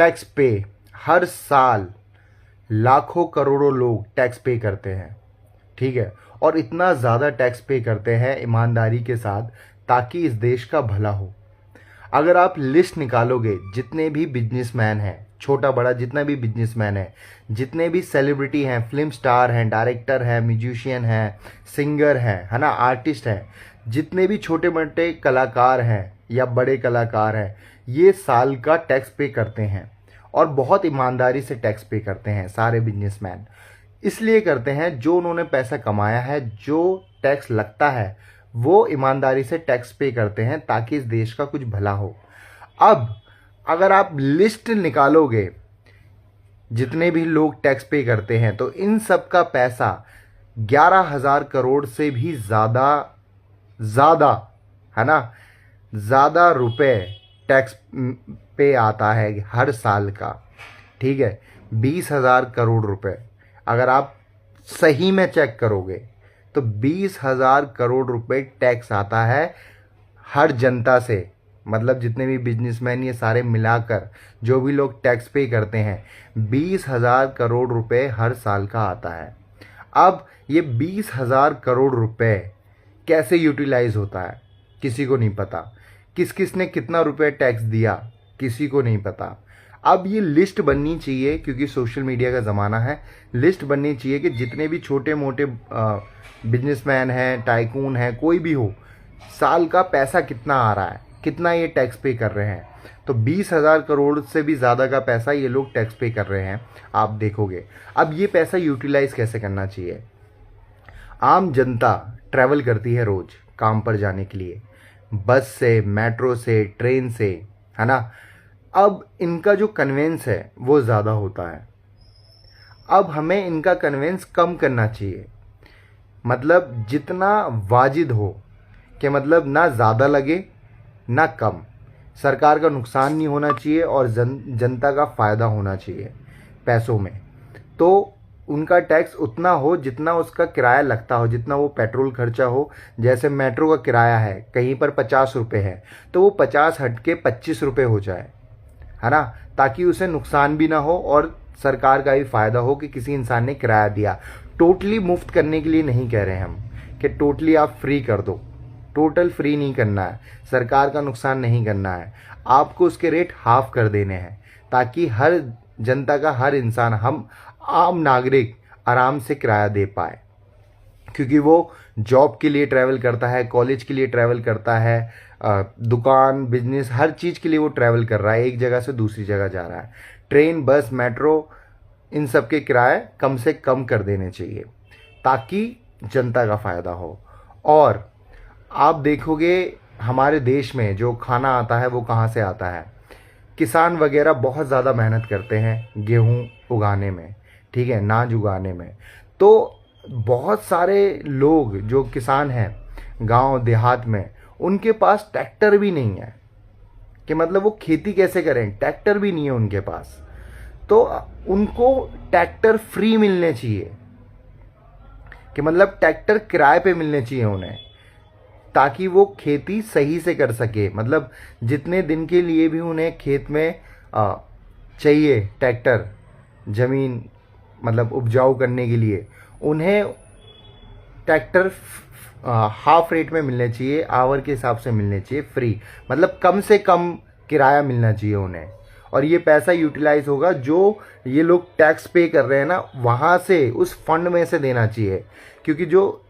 Tax पे हर साल लाखों करोड़ों लोग टैक्स पे करते हैं, ठीक है, और इतना ज़्यादा टैक्स पे करते हैं ईमानदारी के साथ ताकि इस देश का भला हो। अगर आप लिस्ट निकालोगे जितने भी बिजनेसमैन हैं, छोटा बड़ा जितना भी बिजनेसमैन है, जितने भी सेलिब्रिटी हैं, फिल्म स्टार हैं, डायरेक्टर हैं, म्यूजिशियन हैं, सिंगर हैं, है ना, आर्टिस्ट हैं, जितने भी छोटे मोटे कलाकार हैं या बड़े कलाकार हैं, ये साल का टैक्स पे करते हैं और बहुत ईमानदारी से टैक्स पे करते हैं। सारे बिजनेसमैन इसलिए करते हैं, जो उन्होंने पैसा कमाया है, जो टैक्स लगता है वो ईमानदारी से टैक्स पे करते हैं ताकि इस देश का कुछ भला हो। अब अगर आप लिस्ट निकालोगे जितने भी लोग टैक्स पे करते हैं तो इन सब का पैसा 11,000 करोड़ से भी ज़्यादा ज़्यादा, है ना, ज़्यादा रुपए टैक्स पे आता है हर साल का, ठीक है। 20,000 करोड़ रुपए अगर आप सही में चेक करोगे तो 20,000 करोड़ रुपए टैक्स आता है हर जनता से, मतलब जितने भी बिजनेसमैन ये सारे मिलाकर जो भी लोग टैक्स पे करते हैं, 20,000 करोड़ रुपए हर साल का आता है। अब ये 20,000 करोड़ रुपए कैसे यूटिलाइज होता है किसी को नहीं पता। किस किस ने कितना रुपए टैक्स दिया किसी को नहीं पता। अब ये लिस्ट बननी चाहिए, क्योंकि सोशल मीडिया का ज़माना है, लिस्ट बननी चाहिए कि जितने भी छोटे मोटे बिजनेसमैन हैं, टाइकून हैं, कोई भी हो, साल का पैसा कितना आ रहा है, कितना ये टैक्स पे कर रहे हैं। तो 20,000 करोड़ से भी ज़्यादा का पैसा ये लोग टैक्स पे कर रहे हैं, आप देखोगे। अब ये पैसा यूटिलाइज कैसे करना चाहिए। आम जनता ट्रैवल करती है रोज़ काम पर जाने के लिए, बस से, मेट्रो से, ट्रेन से, है ना। अब इनका जो कन्वेंस है वो ज़्यादा होता है। अब हमें इनका कन्वेंस कम करना चाहिए, मतलब जितना वाजिद हो, कि मतलब ना ज़्यादा लगे ना कम, सरकार का नुकसान नहीं होना चाहिए और जनता का फ़ायदा होना चाहिए पैसों में। तो उनका टैक्स उतना हो जितना उसका किराया लगता हो, जितना वो पेट्रोल खर्चा हो। जैसे मेट्रो का किराया है कहीं पर 50 रुपये है तो वो 50 हट के 25 रुपये हो जाए, है ना, ताकि उसे नुकसान भी ना हो और सरकार का भी फ़ायदा हो कि किसी इंसान ने किराया दिया। टोटली मुफ्त करने के लिए नहीं कह रहे हैं हम कि टोटली आप फ्री कर दो, टोटल फ्री नहीं करना है, सरकार का नुकसान नहीं करना है, आपको उसके रेट हाफ कर देने हैं ताकि हर जनता का, हर इंसान, हम आम नागरिक आराम से किराया दे पाए। क्योंकि वो जॉब के लिए ट्रैवल करता है, कॉलेज के लिए ट्रैवल करता है, दुकान, बिजनेस, हर चीज़ के लिए वो ट्रैवल कर रहा है, एक जगह से दूसरी जगह जा रहा है। ट्रेन, बस, मेट्रो, इन सब के किराए कम से कम कर देने चाहिए ताकि जनता का फ़ायदा हो। और आप देखोगे हमारे देश में जो खाना आता है वो कहाँ से आता है। किसान वगैरह बहुत ज़्यादा मेहनत करते हैं गेहूँ उगाने में, ठीक है, अनाज उगाने में। तो बहुत सारे लोग जो किसान हैं गांव देहात में, उनके पास ट्रैक्टर भी नहीं है कि मतलब वो खेती कैसे करें, ट्रैक्टर भी नहीं है उनके पास। तो उनको ट्रैक्टर फ्री मिलने चाहिए, कि मतलब ट्रैक्टर किराए पे मिलने चाहिए उन्हें, ताकि वो खेती सही से कर सके। मतलब जितने दिन के लिए भी उन्हें खेत में चाहिए ट्रैक्टर, ज़मीन मतलब उपजाऊ करने के लिए, उन्हें ट्रैक्टर हाफ रेट में मिलने चाहिए, आवर के हिसाब से मिलने चाहिए, फ्री, मतलब कम से कम किराया मिलना चाहिए उन्हें। और ये पैसा यूटिलाइज होगा जो ये लोग टैक्स पे कर रहे हैं ना, वहाँ से, उस फंड में से देना चाहिए। क्योंकि जो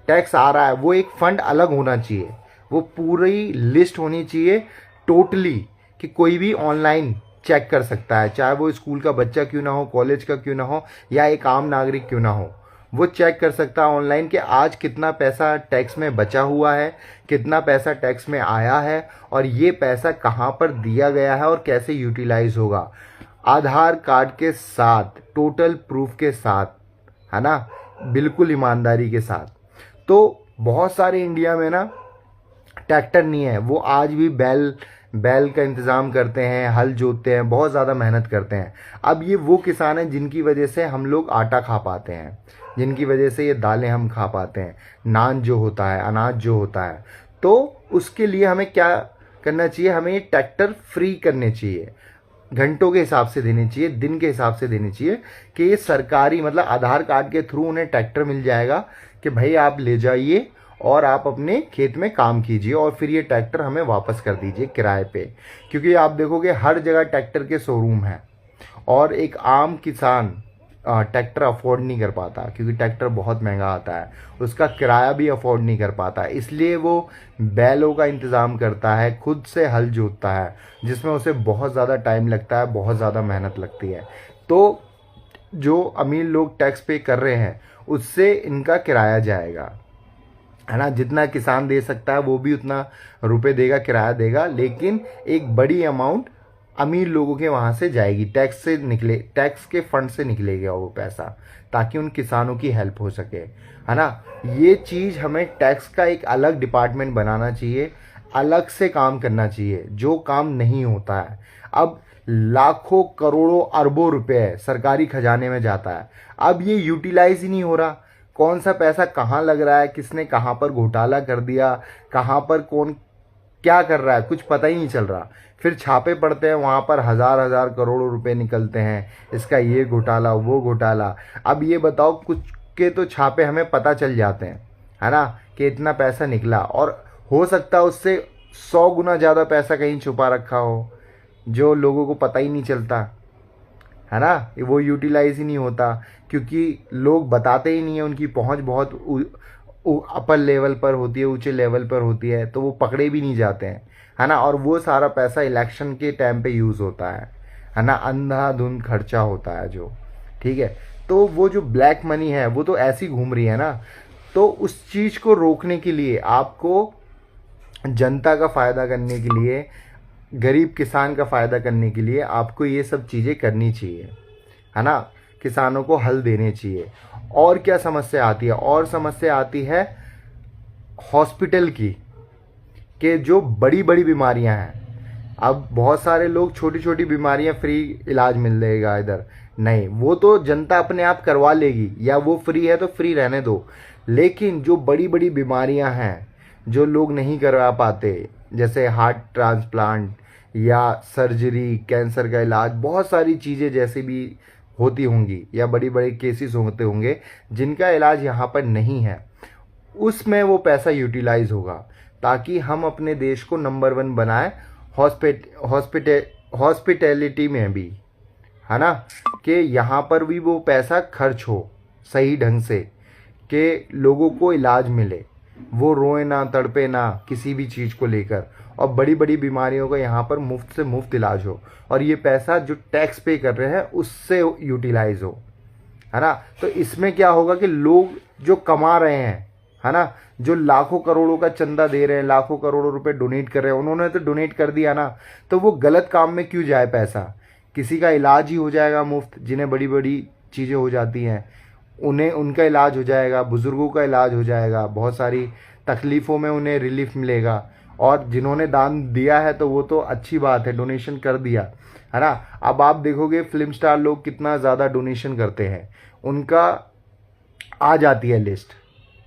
टैक्स आ रहा है वो एक फ़ंड अलग होना चाहिए, वो पूरी लिस्ट होनी चाहिए टोटली, कि कोई भी ऑनलाइन चेक कर सकता है, चाहे वो स्कूल का बच्चा क्यों ना हो, कॉलेज का क्यों ना हो, या एक आम नागरिक क्यों ना हो, वो चेक कर सकता है ऑनलाइन कि आज कितना पैसा टैक्स में बचा हुआ है, कितना पैसा टैक्स में आया है, और ये पैसा कहाँ पर दिया गया है और कैसे यूटिलाइज होगा। आधार कार्ड के साथ, टोटल प्रूफ के साथ, है ना, बिल्कुल ईमानदारी के साथ। तो बहुत सारे इंडिया में ना ट्रैक्टर नहीं है, वो आज भी बैल का इंतज़ाम करते हैं, हल जोतते हैं, बहुत ज़्यादा मेहनत करते हैं। अब ये वो किसान हैं जिनकी वजह से हम लोग आटा खा पाते हैं, जिनकी वजह से ये दालें हम खा पाते हैं, नान जो होता है, अनाज जो होता है। तो उसके लिए हमें क्या करना चाहिए, हमें ये ट्रैक्टर फ्री करने चाहिए। घंटों के हिसाब से देनी चाहिए, दिन के हिसाब से देनी चाहिए कि ये सरकारी मतलब आधार कार्ड के थ्रू उन्हें ट्रैक्टर मिल जाएगा कि भाई आप ले जाइए और आप अपने खेत में काम कीजिए और फिर ये ट्रैक्टर हमें वापस कर दीजिए किराए पे। क्योंकि आप देखोगे हर जगह ट्रैक्टर के शोरूम हैं और एक आम किसान ट्रैक्टर अफोर्ड नहीं कर पाता क्योंकि ट्रैक्टर बहुत महंगा आता है, उसका किराया भी अफोर्ड नहीं कर पाता, इसलिए वो बैलों का इंतज़ाम करता है, खुद से हल जोतता है जिसमें उसे बहुत ज़्यादा टाइम लगता है, बहुत ज़्यादा मेहनत लगती है। तो जो अमीर लोग टैक्स पे कर रहे हैं उससे इनका किराया जाएगा, है ना। जितना किसान दे सकता है वो भी उतना रुपए देगा, किराया देगा, लेकिन एक बड़ी अमाउंट अमीर लोगों के वहाँ से जाएगी, टैक्स से निकले, टैक्स के फंड से निकलेगा वो पैसा, ताकि उन किसानों की हेल्प हो सके, है ना। ये चीज़ हमें टैक्स का एक अलग डिपार्टमेंट बनाना चाहिए, अलग से काम करना चाहिए जो काम नहीं होता है। अब लाखों करोड़ों अरबों रुपए सरकारी खजाने में जाता है, अब ये यूटिलाइज ही नहीं हो रहा। कौन सा पैसा कहाँ लग रहा है, किसने कहाँ पर घोटाला कर दिया, कहाँ पर कौन क्या कर रहा है, कुछ पता ही नहीं चल रहा। फिर छापे पड़ते हैं, वहाँ पर हजार हजार करोड़ों रुपए निकलते हैं, इसका ये घोटाला वो घोटाला। अब ये बताओ, कुछ के तो छापे हमें पता चल जाते हैं, है ना, कि इतना पैसा निकला, और हो सकता है उससे 100 गुना ज़्यादा पैसा कहीं छुपा रखा हो जो लोगों को पता ही नहीं चलता, है ना। वो यूटिलाइज ही नहीं होता क्योंकि लोग बताते ही नहीं है, उनकी पहुंच बहुत अपर लेवल पर होती है, ऊंचे लेवल पर होती है, तो वो पकड़े भी नहीं जाते हैं, है ना। और वो सारा पैसा इलेक्शन के टाइम पे यूज़ होता है ना, अंधाधुंध खर्चा होता है जो, ठीक है। तो वो जो ब्लैक मनी है वो तो ऐसी घूम रही है ना, तो उस चीज़ को रोकने के लिए आपको जनता का फ़ायदा करने के लिए, गरीब किसान का फ़ायदा करने के लिए आपको ये सब चीज़ें करनी चाहिए, है ना। किसानों को हल देने चाहिए। और क्या समस्या आती है, और समस्या आती है हॉस्पिटल की, कि जो बड़ी बड़ी बीमारियां हैं, अब बहुत सारे लोग छोटी छोटी बीमारियां फ्री इलाज मिल जाएगा इधर, नहीं, वो तो जनता अपने आप करवा लेगी, या वो फ्री है तो फ्री रहने दो। लेकिन जो बड़ी बड़ी बीमारियां हैं जो लोग नहीं करवा पाते, जैसे हार्ट ट्रांसप्लांट या सर्जरी, कैंसर का इलाज, बहुत सारी चीज़ें जैसे भी होती होंगी या बड़ी बड़ी केसेस होते होंगे जिनका इलाज यहाँ पर नहीं है, उसमें वो पैसा यूटिलाइज होगा ताकि हम अपने देश को नंबर 1 बनाए हॉस्पिटैलिटी में भी, है ना, कि यहाँ पर भी वो पैसा खर्च हो सही ढंग से, कि लोगों को इलाज मिले, वो रोए ना, तड़पे ना किसी भी चीज़ को लेकर, और बड़ी बड़ी बीमारियों का यहाँ पर मुफ्त से मुफ्त इलाज हो, और ये पैसा जो टैक्स पे कर रहे हैं उससे यूटिलाइज हो, है ना। तो इसमें क्या होगा कि लोग जो कमा रहे हैं, है ना, जो लाखों करोड़ों का चंदा दे रहे हैं, लाखों करोड़ों रुपए डोनेट कर रहे हैं, उन्होंने तो डोनेट कर दिया ना, तो वो गलत काम में क्यों जाए पैसा। किसी का इलाज ही हो जाएगा मुफ्त, जिन्हें बड़ी बड़ी चीज़ें हो जाती हैं उन्हें उनका इलाज हो जाएगा, बुज़ुर्गों का इलाज हो जाएगा, बहुत सारी तकलीफ़ों में उन्हें रिलीफ मिलेगा। और जिन्होंने दान दिया है तो वो तो अच्छी बात है, डोनेशन कर दिया, है ना। अब आप देखोगे फिल्म स्टार लोग कितना ज़्यादा डोनेशन करते हैं, उनका आ जाती है लिस्ट,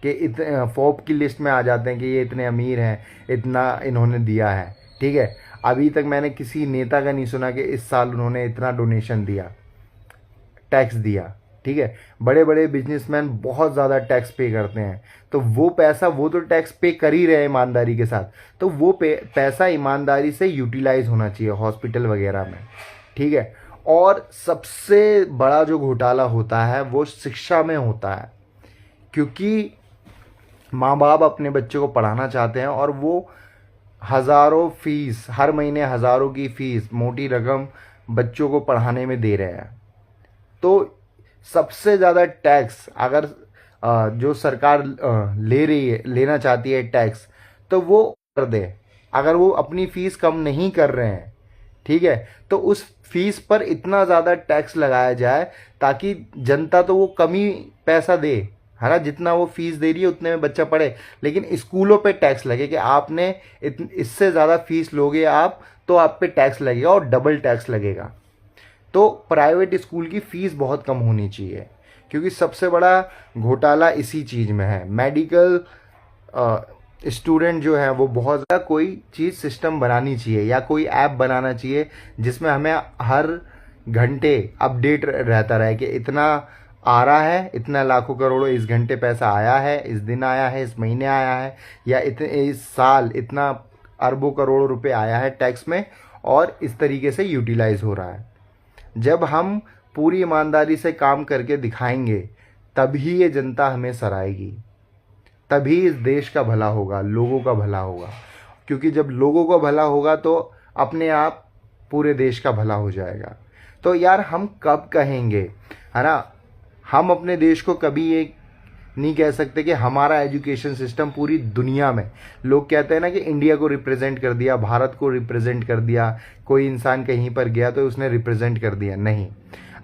कि इतने फोर्ब की लिस्ट में आ जाते हैं कि ये इतने अमीर हैं, इतना इन्होंने दिया है, ठीक है। अभी तक मैंने किसी नेता का नहीं सुना कि इस साल उन्होंने इतना डोनेशन दिया, टैक्स दिया, ठीक है। बड़े बड़े बिजनेसमैन बहुत ज़्यादा टैक्स पे करते हैं, तो वो पैसा, वो तो टैक्स पे कर ही रहे हैं ईमानदारी के साथ, तो वो पैसा ईमानदारी से यूटिलाइज होना चाहिए हॉस्पिटल वगैरह में, ठीक है। और सबसे बड़ा जो घोटाला होता है वो शिक्षा में होता है, क्योंकि माँ बाप अपने बच्चों को पढ़ाना चाहते हैं और वो हज़ारों फीस, हर महीने हज़ारों की फ़ीस, मोटी रकम बच्चों को पढ़ाने में दे रहे हैं। तो सबसे ज़्यादा टैक्स अगर जो सरकार ले रही है, लेना चाहती है टैक्स, तो वो कर दे। अगर वो अपनी फ़ीस कम नहीं कर रहे हैं, ठीक है, तो उस फीस पर इतना ज़्यादा टैक्स लगाया जाए ताकि जनता तो वो कम ही पैसा दे, है ना, जितना वो फीस दे रही है उतने में बच्चा पढ़े। लेकिन स्कूलों पे टैक्स लगे कि आपने इससे ज़्यादा फीस लोगे आप तो आप पे टैक्स लगेगा, और डबल टैक्स लगेगा। तो प्राइवेट स्कूल की फ़ीस बहुत कम होनी चाहिए, क्योंकि सबसे बड़ा घोटाला इसी चीज़ में है। मेडिकल स्टूडेंट जो है वो बहुत ज़्यादा कोई चीज़ सिस्टम बनानी चाहिए या कोई ऐप बनाना चाहिए जिसमें हमें हर घंटे अपडेट रहता रहे कि इतना आ रहा है, इतना लाखों करोड़ों इस घंटे पैसा आया है, इस दिन आया है, इस महीने आया है, या इतने इस साल इतना अरबों करोड़ों रुपए आया है टैक्स में, और इस तरीके से यूटिलाइज हो रहा है। जब हम पूरी ईमानदारी से काम करके दिखाएंगे तभी ये जनता हमें सराहेगी, तभी इस देश का भला होगा, लोगों का भला होगा। क्योंकि जब लोगों का भला होगा तो अपने आप पूरे देश का भला हो जाएगा। तो यार हम कब कहेंगे, है ना, हम अपने देश को कभी ये नहीं कह सकते कि हमारा एजुकेशन सिस्टम पूरी दुनिया में, लोग कहते हैं ना कि इंडिया को रिप्रेजेंट कर दिया, भारत को रिप्रेजेंट कर दिया, कोई इंसान कहीं पर गया तो उसने रिप्रेजेंट कर दिया। नहीं,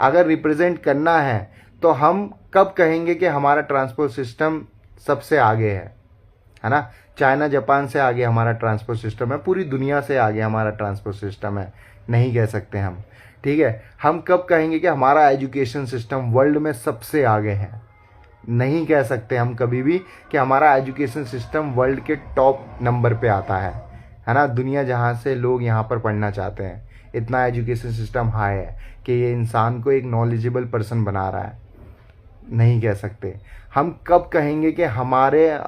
अगर रिप्रेजेंट करना है तो हम कब कहेंगे कि हमारा ट्रांसपोर्ट सिस्टम सबसे आगे है ना। चाइना जापान से आगे हमारा ट्रांसपोर्ट सिस्टम है, पूरी दुनिया से आगे हमारा ट्रांसपोर्ट सिस्टम है, नहीं कह सकते हम। ठीक है, हम कब कहेंगे कि हमारा एजुकेशन सिस्टम वर्ल्ड में सबसे आगे है, नहीं कह सकते हम कभी भी कि हमारा एजुकेशन सिस्टम वर्ल्ड के टॉप नंबर पे आता है ना। दुनिया जहाँ से लोग यहाँ पर पढ़ना चाहते हैं, इतना एजुकेशन सिस्टम हाई है कि ये इंसान को एक नॉलेजेबल पर्सन बना रहा है, नहीं कह सकते। हम कब कहेंगे कि हमारे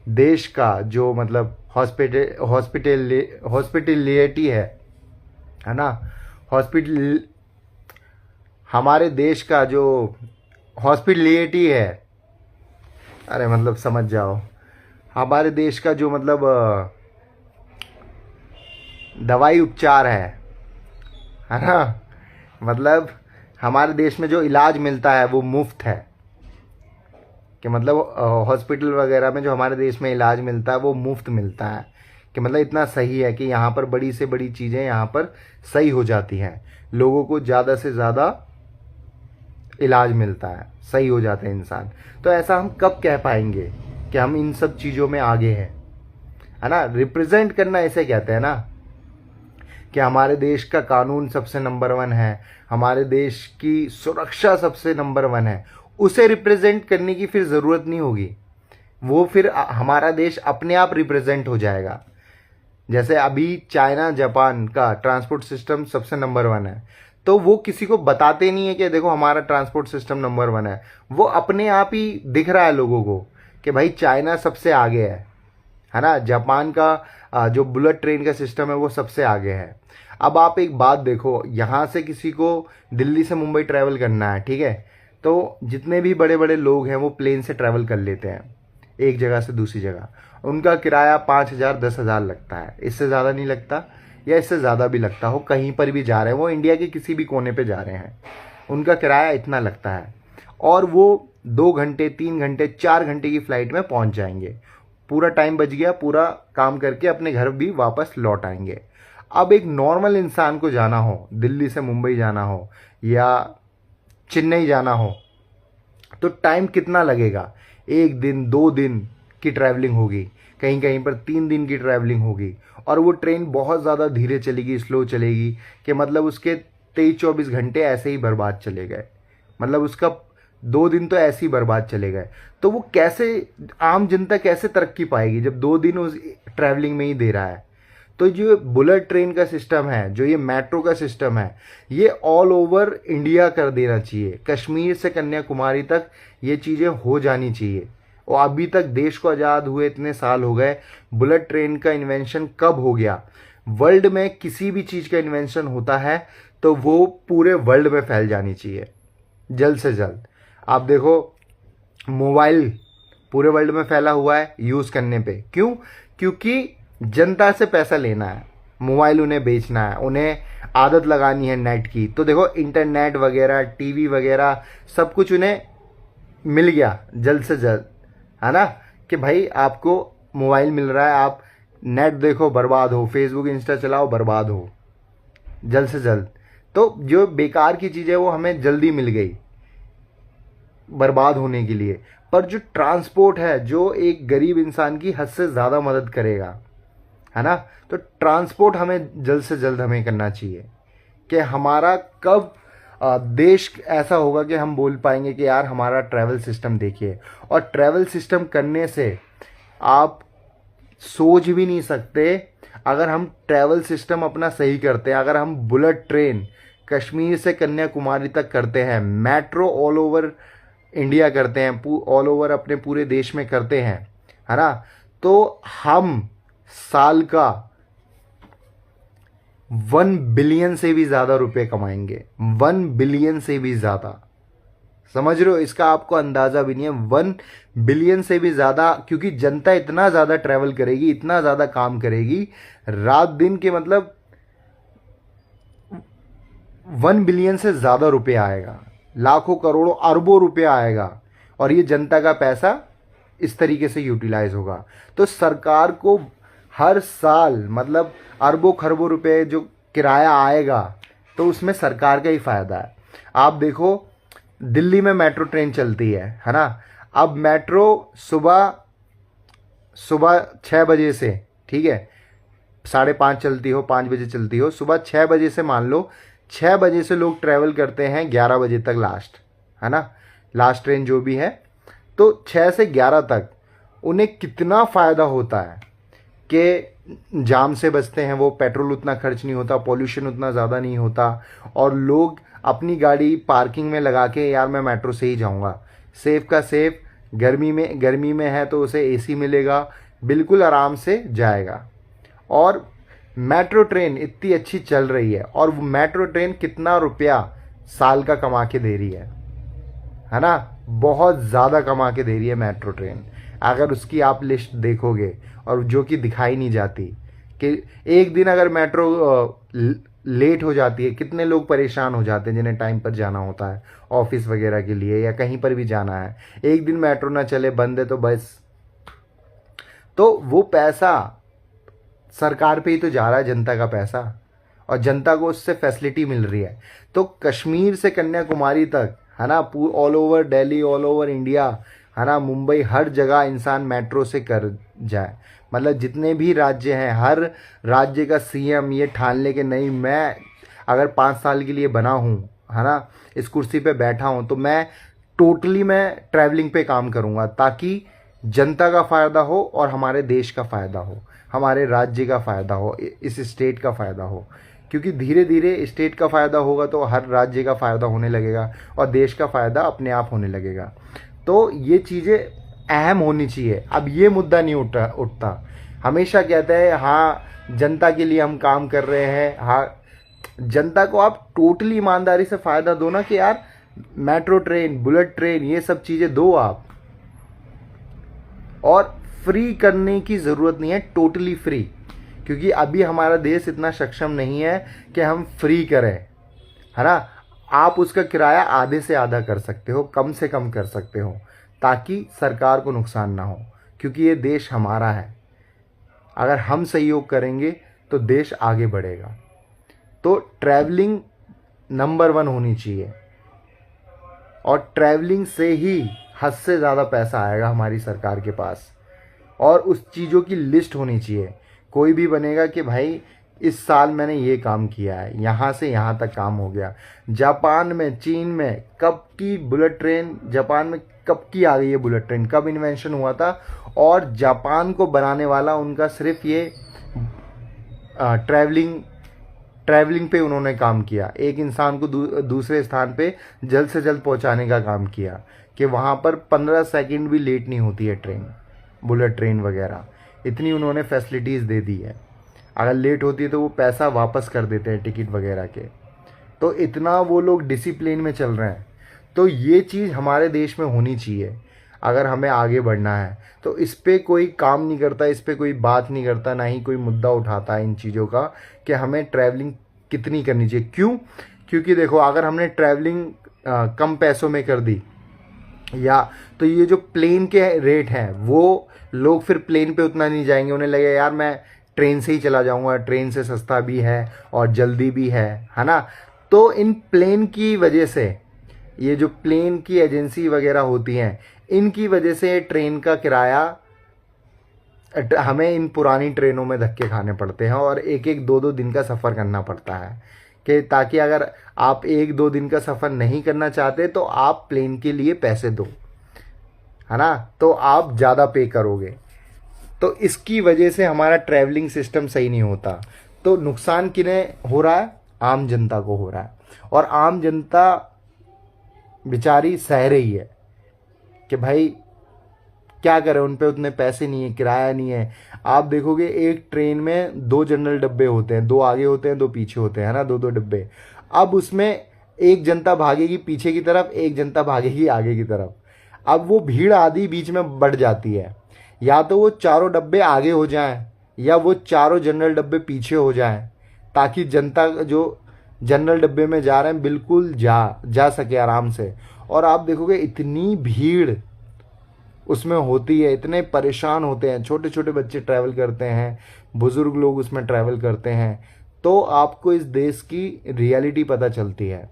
देश का जो मतलब हॉस्पिटलिटी है ना, हॉस्पिटल हमारे देश का जो हॉस्पिटलिटी है, अरे मतलब समझ जाओ, हमारे देश का जो मतलब दवाई उपचार है ना, मतलब हमारे देश में जो इलाज मिलता है वो मुफ्त है, कि मतलब हॉस्पिटल वगैरह में जो हमारे देश में इलाज मिलता है वो मुफ्त मिलता है, कि मतलब इतना सही है कि यहाँ पर बड़ी से बड़ी चीज़ें यहाँ पर सही हो जाती हैं, लोगों को ज़्यादा से ज़्यादा इलाज मिलता है, सही हो जाते हैं इंसान। तो ऐसा हम कब कह पाएंगे कि हम इन सब चीज़ों में आगे हैं, है ना। रिप्रेजेंट करना ऐसे कहते हैं ना, कि हमारे देश का कानून सबसे नंबर 1 है, हमारे देश की सुरक्षा सबसे नंबर 1 है, उसे रिप्रेजेंट करने की फिर ज़रूरत नहीं होगी, वो फिर हमारा देश अपने आप रिप्रेजेंट हो जाएगा। जैसे अभी चाइना जापान का ट्रांसपोर्ट सिस्टम सबसे नंबर 1 है, तो वो किसी को बताते नहीं है कि देखो हमारा ट्रांसपोर्ट सिस्टम नंबर 1 है, वो अपने आप ही दिख रहा है लोगों को कि भाई चाइना सबसे आगे है ना, जापान का जो बुलेट ट्रेन का सिस्टम है वो सबसे आगे है। अब आप एक बात देखो, यहाँ से किसी को दिल्ली से मुंबई ट्रैवल करना है, ठीक है, तो जितने भी बड़े बड़े लोग हैं वो प्लेन से ट्रैवल कर लेते हैं एक जगह से दूसरी जगह, उनका किराया 5,000 10,000 लगता है, इससे ज़्यादा नहीं लगता, या इससे ज़्यादा भी लगता हो, कहीं पर भी जा रहे हैं, वो इंडिया के किसी भी कोने पे जा रहे हैं, उनका किराया इतना लगता है, और वो 2 घंटे 3 घंटे 4 घंटे की फ़्लाइट में पहुंच जाएंगे, पूरा टाइम बच गया, पूरा काम करके अपने घर भी वापस लौट आएंगे। अब एक नॉर्मल इंसान को जाना हो, दिल्ली से मुंबई जाना हो या चेन्नई जाना हो, तो टाइम कितना लगेगा, 1 दिन 2 दिन की ट्रैवलिंग होगी, कहीं कहीं पर 3 दिन की ट्रैवलिंग होगी, और वो ट्रेन बहुत ज़्यादा धीरे चलेगी, स्लो चलेगी, कि मतलब उसके 23-24 घंटे ऐसे ही बर्बाद चले गए, मतलब उसका 2 दिन तो ऐसे ही बर्बाद चले गए। तो वो कैसे, आम जनता कैसे तरक्की पाएगी जब 2 दिन उस ट्रैवलिंग में ही दे रहा है। तो जो बुलेट ट्रेन का सिस्टम है, जो ये मेट्रो का सिस्टम है, ये ऑल ओवर इंडिया कर देना चाहिए, कश्मीर से कन्याकुमारी तक ये चीज़ें हो जानी चाहिए। और अभी तक देश को आज़ाद हुए इतने साल हो गए, बुलेट ट्रेन का इन्वेंशन कब हो गया। वर्ल्ड में किसी भी चीज़ का इन्वेंशन होता है तो वो पूरे वर्ल्ड में फैल जानी चाहिए जल्द से जल्द। आप देखो मोबाइल पूरे वर्ल्ड में फैला हुआ है यूज़ करने पे, क्यों? क्योंकि जनता से पैसा लेना है, मोबाइल उन्हें बेचना है, उन्हें आदत लगानी है नेट की। तो देखो इंटरनेट वगैरह, टीवी वगैरह सब कुछ उन्हें मिल गया जल्द से जल्द, है ना, कि भाई आपको मोबाइल मिल रहा है, आप नेट देखो बर्बाद हो, फेसबुक इंस्टा चलाओ बर्बाद हो जल्द से जल्द। तो जो बेकार की चीज़ है वो हमें जल्दी मिल गई बर्बाद होने के लिए। पर जो ट्रांसपोर्ट है, जो एक गरीब इंसान की हद से ज़्यादा मदद करेगा, है ना, तो ट्रांसपोर्ट हमें जल्द से जल्द हमें करना चाहिए। कि हमारा कब देश ऐसा होगा कि हम बोल पाएंगे कि यार हमारा ट्रैवल सिस्टम देखिए। और ट्रैवल सिस्टम करने से आप सोच भी नहीं सकते। अगर हम ट्रैवल सिस्टम अपना सही करते हैं, अगर हम बुलेट ट्रेन कश्मीर से कन्याकुमारी तक करते हैं, मेट्रो ऑल ओवर इंडिया करते हैं, ऑल ओवर अपने पूरे देश में करते हैं, है ना, तो हम साल का 1 बिलियन से भी ज़्यादा रुपए कमाएंगे। 1 बिलियन से भी ज़्यादा, समझ रहे हो? इसका आपको अंदाज़ा भी नहीं है। 1 बिलियन से भी ज़्यादा, क्योंकि जनता इतना ज़्यादा ट्रैवल करेगी, इतना ज़्यादा काम करेगी, रात दिन के मतलब 1 बिलियन से ज़्यादा रुपये आएगा, लाखों करोड़ों अरबों रुपये आएगा, और ये जनता का पैसा इस तरीके से यूटिलाइज होगा। तो सरकार को हर साल मतलब अरबों खरबों रुपए जो किराया आएगा, तो उसमें सरकार का ही फ़ायदा है। आप देखो दिल्ली में मेट्रो ट्रेन चलती है ना। अब मेट्रो सुबह 6 बजे से, ठीक है, 5:30 चलती हो, 5 बजे चलती हो, सुबह 6 बजे से मान लो 6 बजे से लोग ट्रैवल करते हैं 11 बजे तक लास्ट, है ना, लास्ट ट्रेन जो भी है। तो 6 से 11 तक उन्हें कितना फ़ायदा होता है कि जाम से बचते हैं, वो पेट्रोल उतना खर्च नहीं होता, पॉल्यूशन उतना ज़्यादा नहीं होता, और लोग अपनी गाड़ी पार्किंग में लगा के यार मैं मेट्रो से ही जाऊंगा, सेफ का सेफ, गर्मी में है तो उसे एसी मिलेगा, बिल्कुल आराम से जाएगा। और मेट्रो ट्रेन इतनी अच्छी चल रही है, और वो मेट्रो ट्रेन कितना रुपया साल का कमा के दे रही है ना, बहुत ज़्यादा कमा के दे रही है मेट्रो ट्रेन। अगर उसकी आप लिस्ट देखोगे, और जो कि दिखाई नहीं जाती, कि एक दिन अगर मेट्रो लेट हो जाती है, कितने लोग परेशान हो जाते हैं जिन्हें टाइम पर जाना होता है ऑफिस वगैरह के लिए, या कहीं पर भी जाना है, एक दिन मेट्रो ना चले, बंद है, तो बस, तो वो पैसा सरकार पे ही तो जा रहा है, जनता का पैसा, और जनता को उससे फैसिलिटी मिल रही है। तो कश्मीर से कन्याकुमारी तक, है ना, all over Delhi, all over India, है ना, मुंबई, हर जगह इंसान मेट्रो से कर जाए। मतलब जितने भी राज्य हैं, हर राज्य का सीएम ये ठान ले कि नहीं, मैं अगर 5 साल के लिए बना हूँ, है ना, इस कुर्सी पे बैठा हूँ, तो मैं टोटली मैं ट्रैवलिंग पे काम करूँगा, ताकि जनता का फ़ायदा हो, और हमारे देश का फ़ायदा हो, हमारे राज्य का फ़ायदा हो, इस स्टेट का फ़ायदा हो। क्योंकि धीरे धीरे स्टेट का फ़ायदा होगा तो हर राज्य का फ़ायदा होने लगेगा, और देश का फ़ायदा अपने आप होने लगेगा। तो ये चीज़ें अहम होनी चाहिए। अब ये मुद्दा नहीं उठता। हमेशा कहते हैं हाँ जनता के लिए हम काम कर रहे हैं, हाँ, जनता को आप टोटली ईमानदारी से फ़ायदा दो ना, कि यार मेट्रो ट्रेन, बुलेट ट्रेन, ये सब चीज़ें दो आप। और फ्री करने की ज़रूरत नहीं है, टोटली फ्री, क्योंकि अभी हमारा देश इतना सक्षम नहीं है कि हम फ्री करें, है ना। आप उसका किराया आधे से आधा कर सकते हो, कम से कम कर सकते हो, ताकि सरकार को नुकसान ना हो, क्योंकि ये देश हमारा है। अगर हम सहयोग करेंगे तो देश आगे बढ़ेगा। तो ट्रैवलिंग नंबर 1 होनी चाहिए, और ट्रैवलिंग से ही हद से ज़्यादा पैसा आएगा हमारी सरकार के पास, और उस चीज़ों की लिस्ट होनी चाहिए। कोई भी बनेगा कि भाई इस साल मैंने ये काम किया है, यहाँ से यहाँ तक काम हो गया। जापान में, चीन में कब की बुलेट ट्रेन, जापान में कब की आ गई है बुलेट ट्रेन, कब इन्वेंशन हुआ था, और जापान को बनाने वाला उनका सिर्फ ये ट्रैवलिंग पे उन्होंने काम किया, एक इंसान को दूसरे स्थान पे जल्द से जल्द पहुंचाने का काम किया, कि वहाँ पर 15 सेकंड भी लेट नहीं होती है ट्रेन, बुलेट ट्रेन वगैरह, इतनी उन्होंने फैसिलिटीज़ दे दी है। अगर लेट होती है तो वो पैसा वापस कर देते हैं टिकट वगैरह के। तो इतना वो लोग डिसिप्लिन में चल रहे हैं। तो ये चीज़ हमारे देश में होनी चाहिए अगर हमें आगे बढ़ना है। तो इस पर कोई काम नहीं करता, इस पर कोई बात नहीं करता, ना ही कोई मुद्दा उठाता है इन चीज़ों का कि हमें ट्रैवलिंग कितनी करनी चाहिए। क्यों? क्योंकि देखो, अगर हमने ट्रैवलिंग कम पैसों में कर दी, या तो ये जो प्लेन के रेट हैं वो लोग फिर प्लेन पे उतना नहीं जाएंगे, उन्हें लगेगा यार मैं ट्रेन से ही चला जाऊंगा, ट्रेन से सस्ता भी है और जल्दी भी है ना। तो इन प्लेन की वजह से, ये जो प्लेन की एजेंसी वगैरह होती हैं, इनकी वजह से ट्रेन का किराया, हमें इन पुरानी ट्रेनों में धक्के खाने पड़ते हैं और 1-1, 2-2 दिन का सफ़र करना पड़ता है, कि ताकि अगर आप 1-2 दिन का सफ़र नहीं करना चाहते तो आप प्लेन के लिए पैसे दो, है ना, तो आप ज़्यादा पे करोगे। तो इसकी वजह से हमारा ट्रैवलिंग सिस्टम सही नहीं होता। तो नुकसान किन्हें हो रहा है? आम जनता को हो रहा है। और आम जनता बेचारी सह रही है कि भाई क्या करें, उन पे उतने पैसे नहीं है, किराया नहीं है। आप देखोगे एक ट्रेन में 2 जनरल डब्बे होते हैं, 2 आगे होते हैं 2 पीछे होते हैं, है ना, 2-2 डब्बे। अब उसमें एक जनता भागेगी पीछे की तरफ, एक जनता भागेगी आगे की तरफ। अब वो भीड़ आधी बीच में बढ़ जाती है। या तो वो चारों डब्बे आगे हो जाएं या वो चारों जनरल डब्बे पीछे हो जाएं, ताकि जनता जो जनरल डब्बे में जा रहे हैं बिल्कुल जा सके आराम से। और आप देखोगे इतनी भीड़ उसमें होती है, इतने परेशान होते हैं, छोटे छोटे बच्चे ट्रैवल करते हैं, बुजुर्ग लोग उसमें ट्रैवल करते हैं। तो आपको इस देश की रियलिटी पता चलती है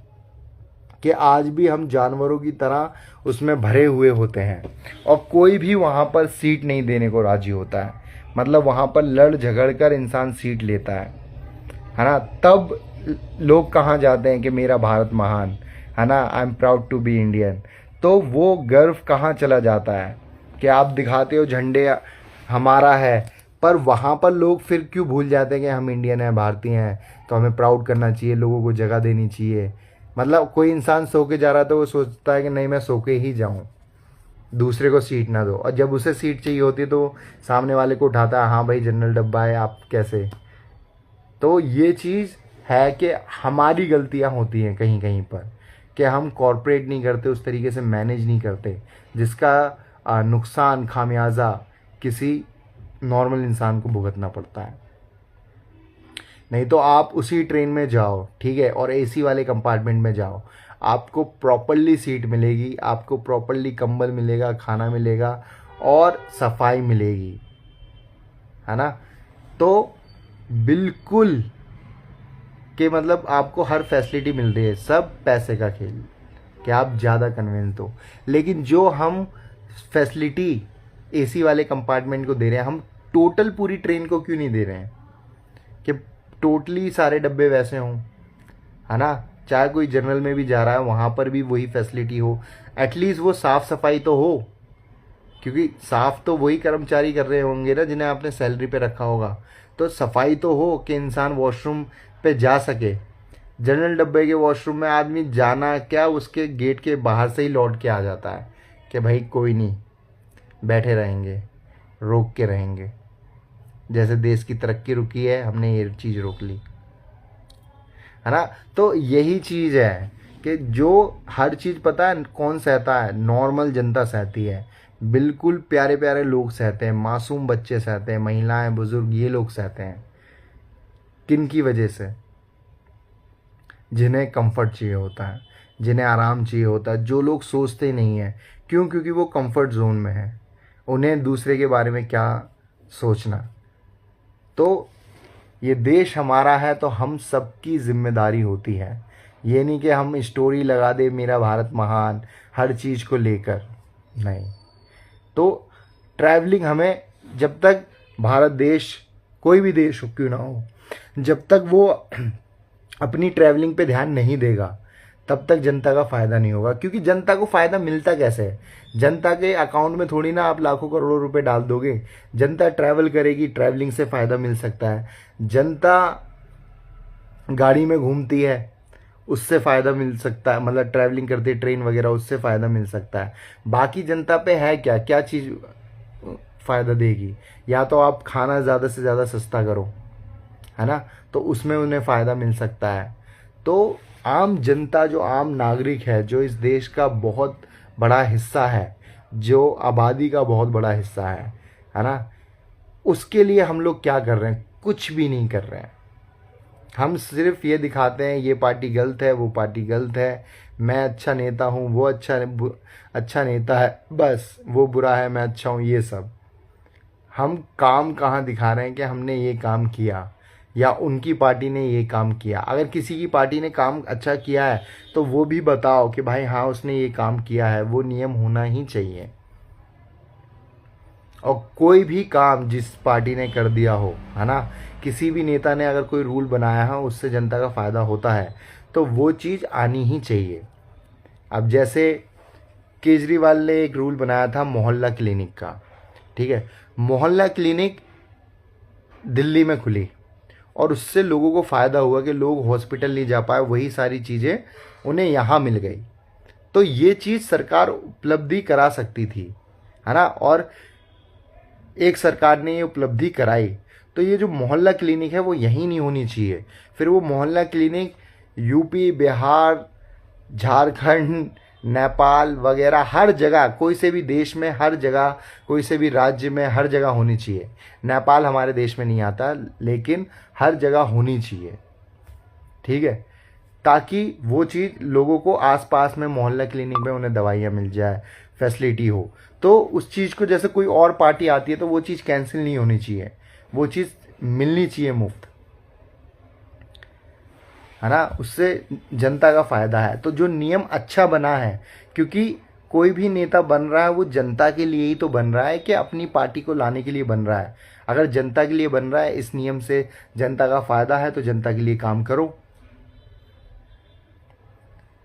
कि आज भी हम जानवरों की तरह उसमें भरे हुए होते हैं और कोई भी वहाँ पर सीट नहीं देने को राजी होता है। मतलब वहाँ पर लड़ झगड़ कर इंसान सीट लेता है ना। तब लोग कहाँ जाते हैं कि मेरा भारत महान है ना, I am proud to be Indian. तो वो गर्व कहाँ चला जाता है कि आप दिखाते हो झंडे हमारा है, पर वहाँ पर लोग फिर क्यों भूल जाते हैं कि हम इंडियन हैं, भारतीय हैं, तो हमें प्राउड करना चाहिए, लोगों को जगह देनी चाहिए। मतलब कोई इंसान सो के जा रहा है तो वो सोचता है कि नहीं मैं सो के ही जाऊँ, दूसरे को सीट ना दो। और जब उसे सीट चाहिए होती है तो सामने वाले को उठाता है, हाँ भाई जनरल डब्बा है, आप कैसे। तो ये चीज़ है कि हमारी गलतियाँ होती हैं कहीं कहीं पर कि हम कॉर्पोरेट नहीं करते, उस तरीके से मैनेज नहीं करते, जिसका नुकसान खामियाजा किसी नॉर्मल इंसान को भुगतना पड़ता है। नहीं तो आप उसी ट्रेन में जाओ, ठीक है, और एसी वाले कंपार्टमेंट में जाओ, आपको प्रॉपरली सीट मिलेगी, आपको प्रॉपरली कंबल मिलेगा, खाना मिलेगा और सफाई मिलेगी, है ना। तो बिल्कुल कि मतलब आपको हर फैसिलिटी मिल रही है, सब पैसे का खेल कि आप ज़्यादा कन्विंस हो। लेकिन जो हम फैसिलिटी एसी वाले कंपार्टमेंट को दे रहे हैं, हम टोटल पूरी ट्रेन को क्यों नहीं दे रहे हैं कि टोटली सारे डब्बे वैसे हों, है ना। चाहे कोई जनरल में भी जा रहा है वहाँ पर भी वही फैसिलिटी हो, एटलीस्ट वो साफ़ सफाई तो हो, क्योंकि साफ़ तो वही कर्मचारी कर रहे होंगे ना जिन्हें आपने सैलरी पे रखा होगा। तो सफाई तो हो कि इंसान वॉशरूम पे जा सके। जनरल डब्बे के वॉशरूम में आदमी जाना क्या, उसके गेट के बाहर से ही लौट के आ जाता है कि भाई कोई नहीं, बैठे रहेंगे, रोक के रहेंगे, जैसे देश की तरक्की रुकी है हमने ये चीज़ रोक ली, है ना। तो यही चीज़ है कि जो हर चीज़ पता है कौन सहता है, नॉर्मल जनता सहती है। बिल्कुल प्यारे प्यारे लोग सहते हैं, मासूम बच्चे सहते हैं, महिलाएं बुजुर्ग ये लोग सहते हैं। किन की वजह से? जिन्हें कंफर्ट चाहिए होता है, जिन्हें आराम चाहिए होता है, जो लोग सोचते नहीं हैं। क्यों? क्योंकि वो कंफर्ट जोन में है, उन्हें दूसरे के बारे में क्या सोचना। तो ये देश हमारा है तो हम सबकी जिम्मेदारी होती है। ये नहीं कि हम स्टोरी लगा दे मेरा भारत महान हर चीज़ को लेकर, नहीं। तो ट्रैवलिंग हमें, जब तक भारत देश कोई भी देश हो क्यों ना हो, जब तक वो अपनी ट्रैवलिंग पे ध्यान नहीं देगा तब तक जनता का फ़ायदा नहीं होगा। क्योंकि जनता को फ़ायदा मिलता कैसे है? जनता के अकाउंट में थोड़ी ना आप लाखों करोड़ों रुपए डाल दोगे। जनता ट्रैवल करेगी, ट्रैवलिंग से फ़ायदा मिल सकता है। जनता गाड़ी में घूमती है, उससे फ़ायदा मिल सकता है, मतलब ट्रैवलिंग करती है ट्रेन वगैरह, उससे फ़ायदा मिल सकता है। बाकी जनता पे है क्या क्या चीज़ फ़ायदा देगी? या तो आप खाना ज़्यादा से ज़्यादा सस्ता करो, है ना, तो उसमें उन्हें फ़ायदा मिल सकता है। तो आम जनता, जो आम नागरिक है, जो इस देश का बहुत बड़ा हिस्सा है, जो आबादी का बहुत बड़ा हिस्सा है ना, उसके लिए हम लोग क्या कर रहे हैं? कुछ भी नहीं कर रहे हैं। हम सिर्फ ये दिखाते हैं ये पार्टी गलत है, वो पार्टी गलत है, मैं अच्छा नेता हूँ, वो अच्छा नेता है, बस वो बुरा है, मैं अच्छा हूँ, ये सब। हम काम कहाँ दिखा रहे हैं कि हमने ये काम किया या उनकी पार्टी ने ये काम किया? अगर किसी की पार्टी ने काम अच्छा किया है तो वो भी बताओ कि भाई हाँ उसने ये काम किया है, वो नियम होना ही चाहिए। और कोई भी काम जिस पार्टी ने कर दिया हो, है ना, किसी भी नेता ने अगर कोई रूल बनाया है उससे जनता का फ़ायदा होता है तो वो चीज़ आनी ही चाहिए। अब जैसे केजरीवाल ने एक रूल बनाया था मोहल्ला क्लिनिक का, ठीक है, मोहल्ला क्लिनिक दिल्ली में खुली और उससे लोगों को फ़ायदा हुआ कि लोग हॉस्पिटल नहीं जा पाए, वही सारी चीज़ें उन्हें यहाँ मिल गई। तो ये चीज़ सरकार उपलब्धि करा सकती थी, है ना, और एक सरकार ने ये उपलब्धि कराई। तो ये जो मोहल्ला क्लिनिक है वो यहीं नहीं होनी चाहिए। फिर वो मोहल्ला क्लिनिक यूपी, बिहार, झारखंड, नेपाल वगैरह हर जगह, कोई से भी देश में हर जगह, कोई से भी राज्य में हर जगह होनी चाहिए। नेपाल हमारे देश में नहीं आता, लेकिन हर जगह होनी चाहिए, ठीक है, ताकि वो चीज़ लोगों को आसपास में मोहल्ला क्लिनिक में उन्हें दवाइयाँ मिल जाए, फैसिलिटी हो। तो उस चीज़ को, जैसे कोई और पार्टी आती है तो वो चीज़ कैंसिल नहीं होनी चाहिए, वो चीज़ मिलनी चाहिए मुफ्त, है ना, उससे जनता का फ़ायदा है। तो जो नियम अच्छा बना है, क्योंकि कोई भी नेता बन रहा है वो जनता के लिए ही तो बन रहा है, कि अपनी पार्टी को लाने के लिए बन रहा है। अगर जनता के लिए बन रहा है, इस नियम से जनता का फ़ायदा है, तो जनता के लिए काम करो।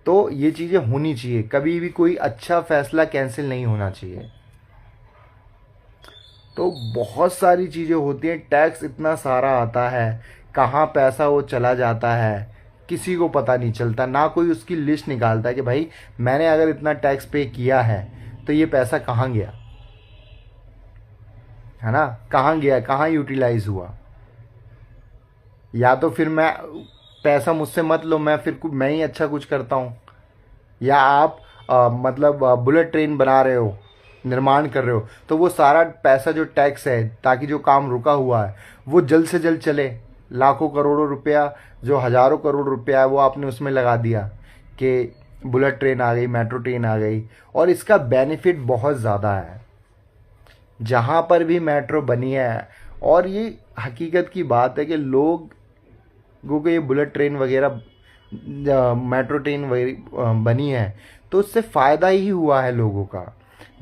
तो ये चीज़ें होनी चाहिए, कभी भी कोई अच्छा फैसला कैंसिल नहीं होना चाहिए। तो बहुत सारी चीज़ें होती हैं, टैक्स इतना सारा आता है, कहाँ पैसा वो चला जाता है किसी को पता नहीं चलता, ना कोई उसकी लिस्ट निकालता है कि भाई मैंने अगर इतना टैक्स पे किया है तो ये पैसा कहाँ गया, है ना, कहाँ गया, कहाँ यूटिलाइज हुआ। या तो फिर मैं, पैसा मुझसे मत लो, मैं फिर मैं ही अच्छा कुछ करता हूँ, या आप मतलब बुलेट ट्रेन बना रहे हो, निर्माण कर रहे हो, तो वो सारा पैसा जो टैक्स है, ताकि जो काम रुका हुआ है वो जल्द से जल्द चले, लाखों करोड़ों रुपया, जो हज़ारों करोड़ रुपया है वो आपने उसमें लगा दिया कि बुलेट ट्रेन आ गई, मेट्रो ट्रेन आ गई, और इसका बेनिफिट बहुत ज़्यादा है जहाँ पर भी मेट्रो बनी है। और ये हकीकत की बात है कि लोगों को ये बुलेट ट्रेन वगैरह, मेट्रो ट्रेन बनी है तो उससे फ़ायदा ही हुआ है लोगों का,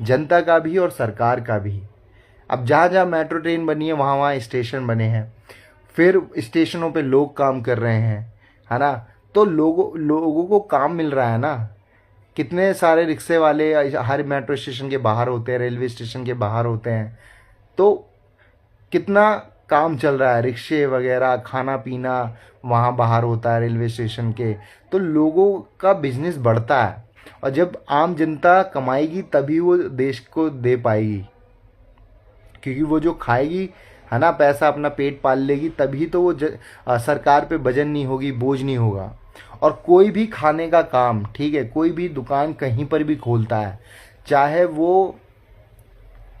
जनता का भी और सरकार का भी। अब जहाँ जहाँ मेट्रो ट्रेन बनी है वहाँ वहाँ स्टेशन बने हैं, फिर स्टेशनों पे लोग काम कर रहे हैं, है ना, तो लोगों को काम मिल रहा है ना। कितने सारे रिक्शे वाले हर मेट्रो स्टेशन के बाहर होते हैं, रेलवे स्टेशन के बाहर होते हैं, तो कितना काम चल रहा है, रिक्शे वगैरह, खाना पीना वहाँ बाहर होता है रेलवे स्टेशन के, तो लोगों का बिजनेस बढ़ता है। और जब आम जनता कमाएगी तभी वो देश को दे पाएगी, क्योंकि वो जो खाएगी, है ना, पैसा अपना पेट पाल लेगी, तभी तो वो सरकार पे वजन नहीं होगी, बोझ नहीं होगा। और कोई भी खाने का काम, ठीक है, कोई भी दुकान कहीं पर भी खोलता है, चाहे वो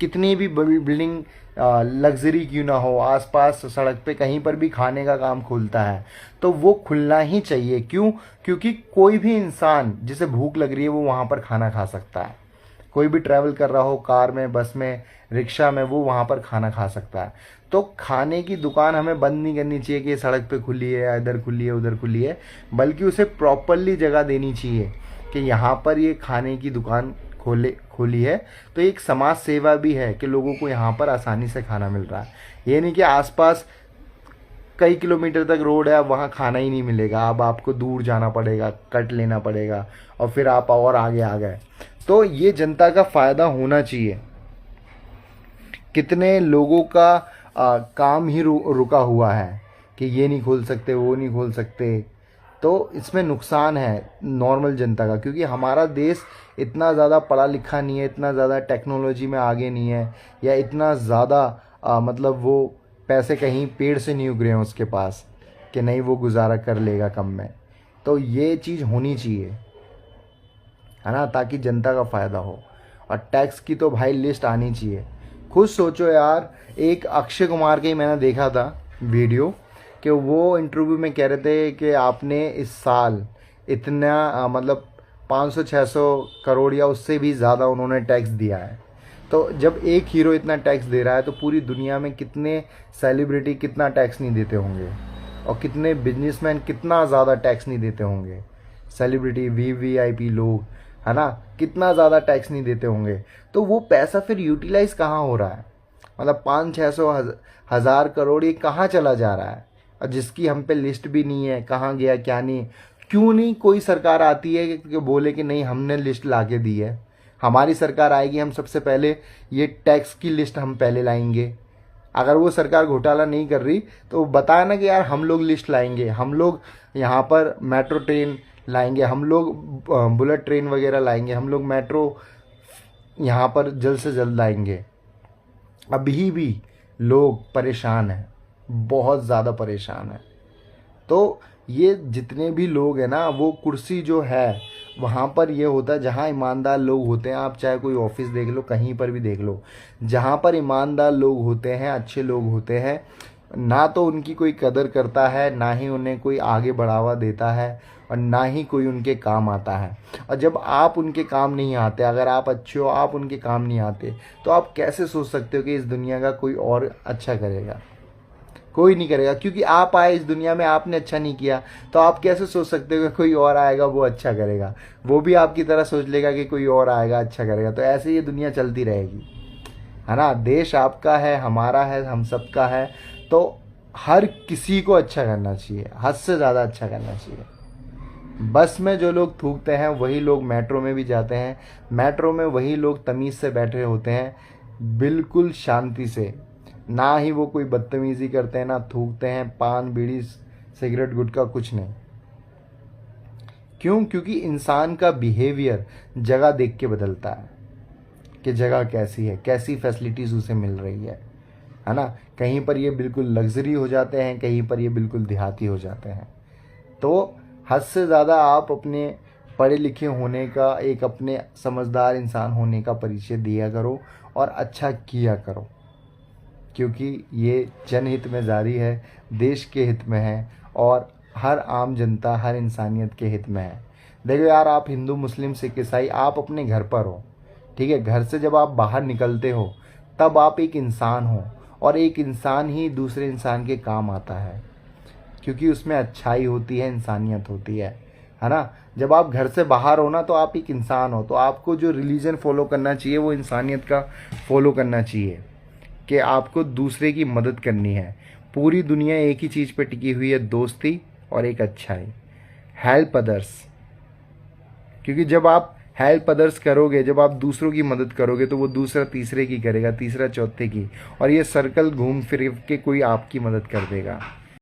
कितनी भी बिल्डिंग लग्जरी क्यों ना हो, आसपास सड़क पे कहीं पर भी खाने का काम खोलता है, तो वो खुलना ही चाहिए। क्यों? क्योंकि कोई भी इंसान जिसे भूख लग रही है वो वहाँ पर खाना खा सकता है। कोई भी ट्रैवल कर रहा हो, कार में, बस में, रिक्शा में, वो वहाँ पर खाना खा सकता है। तो खाने की दुकान हमें बंद नहीं करनी चाहिए कि सड़क पे खुली है, इधर खुली है, उधर खुली है, बल्कि उसे प्रॉपरली जगह देनी चाहिए कि यहाँ पर ये खाने की दुकान खोली है। तो एक समाज सेवा भी है कि लोगों को यहाँ पर आसानी से खाना मिल रहा है। ये नहीं कि आसपास कई किलोमीटर तक रोड है, अब वहाँ खाना ही नहीं मिलेगा, अब आपको दूर जाना पड़ेगा, कट लेना पड़ेगा, और फिर आप और आगे आ गए। तो ये जनता का फ़ायदा होना चाहिए। कितने लोगों का काम ही रुका हुआ है कि ये नहीं खोल सकते, वो नहीं खोल सकते, तो इसमें नुकसान है नॉर्मल जनता का, क्योंकि हमारा देश इतना ज़्यादा पढ़ा लिखा नहीं है, इतना ज़्यादा टेक्नोलॉजी में आगे नहीं है, या इतना ज़्यादा मतलब वो पैसे कहीं पेड़ से नहीं उग रहे हैं उसके पास कि नहीं वो गुजारा कर लेगा कम में। तो ये चीज़ होनी चाहिए, है ना, ताकि जनता का फ़ायदा हो। और टैक्स की तो भाई लिस्ट आनी चाहिए। खुद सोचो यार, एक अक्षय कुमार के ही मैंने देखा था वीडियो कि वो इंटरव्यू में कह रहे थे कि आपने इस साल इतना मतलब 500-600 करोड़ या उससे भी ज़्यादा उन्होंने टैक्स दिया है। तो जब एक हीरो इतना टैक्स दे रहा है तो पूरी दुनिया में कितने सेलिब्रिटी कितना टैक्स नहीं देते होंगे, और कितने बिजनेसमैन कितना ज़्यादा टैक्स नहीं देते होंगे, सेलिब्रिटी, वीवीआईपी लोग, है ना, कितना ज़्यादा टैक्स नहीं देते होंगे। तो वो पैसा फिर यूटिलाइज़ कहाँ हो रहा है, मतलब 500-600 हज़ार करोड़ ये कहाँ चला जा रहा है, और जिसकी हम पे लिस्ट भी नहीं है, कहाँ गया क्या नहीं। क्यों नहीं कोई सरकार आती है कि बोले कि नहीं हमने लिस्ट ला के दी है, हमारी सरकार आएगी, हम सबसे पहले ये टैक्स की लिस्ट हम पहले लाएंगे। अगर वो सरकार घोटाला नहीं कर रही तो बताया ना कि यार हम लोग लिस्ट लाएंगे, हम लोग यहाँ पर मेट्रो ट्रेन लाएंगे, हम लोग बुलेट ट्रेन वगैरह लाएंगे, हम लोग मेट्रो यहाँ पर जल्द से जल्द लाएंगे। अभी भी लोग परेशान हैं, बहुत ज़्यादा परेशान हैं। तो ये जितने भी लोग हैं ना, वो कुर्सी जो है वहाँ पर ये होता है जहाँ ईमानदार लोग होते हैं। आप चाहे कोई ऑफिस देख लो, कहीं पर भी देख लो, जहाँ पर ईमानदार लोग होते हैं, अच्छे लोग होते हैं, ना तो उनकी कोई कदर करता है, ना ही उन्हें कोई आगे बढ़ावा देता है, और ना ही कोई उनके काम आता है। और जब आप उनके काम नहीं आते, अगर आप अच्छे हो, आप उनके काम नहीं आते, तो आप कैसे सोच सकते हो कि इस दुनिया का कोई और अच्छा करेगा? कोई नहीं करेगा, क्योंकि आप आए इस दुनिया में, आपने अच्छा नहीं किया, तो आप कैसे सोच सकते हो कि कोई और आएगा वो अच्छा करेगा? वो भी आपकी तरह सोच लेगा कि कोई और आएगा अच्छा करेगा। तो ऐसे ये दुनिया चलती रहेगी, है ना। देश आपका है, हमारा है, हम सबका है। तो हर किसी को अच्छा करना चाहिए, हद से ज़्यादा अच्छा करना चाहिए। बस में जो लोग थूकते हैं वही लोग मेट्रो में भी जाते हैं, मेट्रो में वही लोग तमीज़ से बैठे होते हैं, बिल्कुल शांति से। ना ही वो कोई बदतमीज़ी करते हैं, ना थूकते हैं, पान बीड़ी सिगरेट गुटखा कुछ नहीं। क्यों? क्योंकि इंसान का बिहेवियर जगह देख के बदलता है कि जगह कैसी है, कैसी फैसिलिटीज़ उसे मिल रही है ना। कहीं पर ये बिल्कुल लग्जरी हो जाते हैं, कहीं पर ये बिल्कुल देहाती हो जाते हैं। तो हद से ज़्यादा आप अपने पढ़े लिखे होने का, एक अपने समझदार इंसान होने का परिचय दिया करो और अच्छा किया करो, क्योंकि ये जनहित में जारी है, देश के हित में है, और हर आम जनता, हर इंसानियत के हित में है। देखो यार, आप हिंदू मुस्लिम सिख ईसाई, आप अपने घर पर हो, ठीक है। घर से जब आप बाहर निकलते हो तब आप एक इंसान हो, और एक इंसान ही दूसरे इंसान के काम आता है, क्योंकि उसमें अच्छाई होती है, इंसानियत होती है ना। जब आप घर से बाहर हो ना, तो आप एक इंसान हो, तो आपको जो रिलीजन फॉलो करना चाहिए वो इंसानियत का फॉलो करना चाहिए, कि आपको दूसरे की मदद करनी है। पूरी दुनिया एक ही चीज़ पे टिकी हुई है, दोस्ती और एक अच्छाई, हेल्प अदर्स। क्योंकि जब आप हेल्प अदर्स करोगे, जब आप दूसरों की मदद करोगे, तो वो दूसरा तीसरे की करेगा, तीसरा चौथे की, और ये सर्कल घूम फिर के कोई आपकी मदद कर देगा।